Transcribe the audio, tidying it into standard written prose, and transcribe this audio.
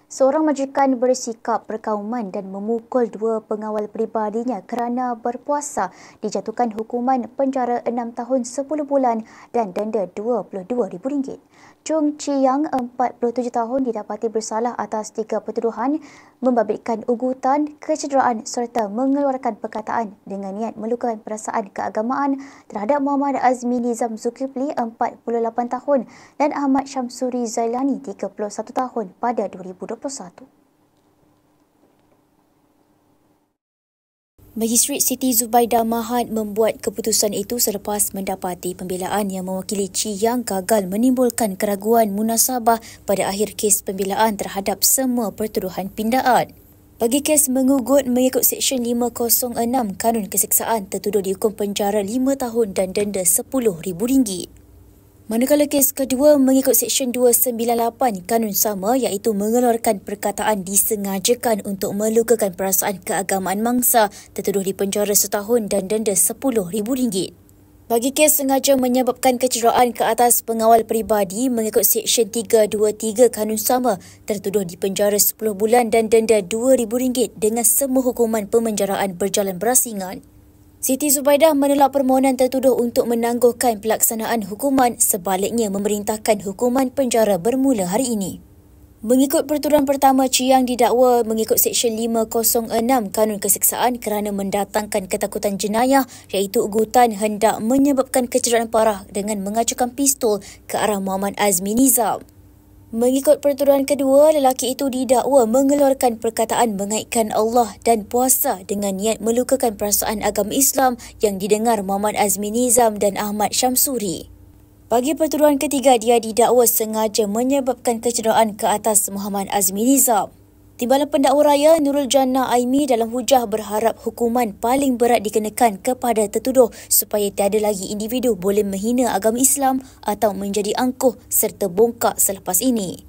Seorang majikan bersikap perkauman dan memukul dua pengawal peribadinya kerana berpuasa dijatuhkan hukuman penjara 6 tahun 10 bulan dan denda RM22,000. Chung Chi-yang, 47 tahun, didapati bersalah atas 3 pertuduhan membabitkan ugutan, kecederaan serta mengeluarkan perkataan dengan niat melukakan perasaan keagamaan terhadap Muhammad Azmi Nizam Zulkifli, 48 tahun dan Ahmad Syamsuri Zailani, 31 tahun pada 2021. Magistrate Siti Zubaidah Mahad membuat keputusan itu selepas mendapati pembelaan yang mewakili Chi-yang gagal menimbulkan keraguan munasabah pada akhir kes pembelaan terhadap semua pertuduhan pindaan. Bagi kes mengugut mengikut Seksyen 506 Kanun Keseksaan, tertuduh dihukum penjara 5 tahun dan denda RM10,000. Manakala kes kedua mengikut Seksyen 298 Kanun sama, iaitu mengeluarkan perkataan disengajakan untuk melukakan perasaan keagamaan mangsa, tertuduh dipenjara setahun dan denda RM10,000. Bagi kes sengaja menyebabkan kecederaan ke atas pengawal peribadi mengikut Seksyen 323 Kanun sama, tertuduh dipenjara 10 bulan dan denda RM2,000 dengan semua hukuman pemenjaraan berjalan berasingan. Siti Zubaidah menolak permohonan tertuduh untuk menangguhkan pelaksanaan hukuman, sebaliknya memerintahkan hukuman penjara bermula hari ini. Mengikut pertuduhan pertama, Chi-yang didakwa mengikut Seksyen 506 Kanun Keseksaan kerana mendatangkan ketakutan jenayah, iaitu ugutan hendak menyebabkan kecederaan parah dengan mengacukan pistol ke arah Muhammad Azmi Nizam. Mengikut pertuduhan kedua, lelaki itu didakwa mengeluarkan perkataan mengaitkan Allah dan puasa dengan niat melukakan perasaan agama Islam yang didengar Muhammad Azmi Nizam dan Ahmad Syamsuri. Bagi pertuduhan ketiga, dia didakwa sengaja menyebabkan kecederaan ke atas Muhammad Azmi Nizam. Timbalan pendakwa raya Nurul Jannah Aimi dalam hujah berharap hukuman paling berat dikenakan kepada tertuduh supaya tiada lagi individu boleh menghina agama Islam atau menjadi angkuh serta bongkak selepas ini.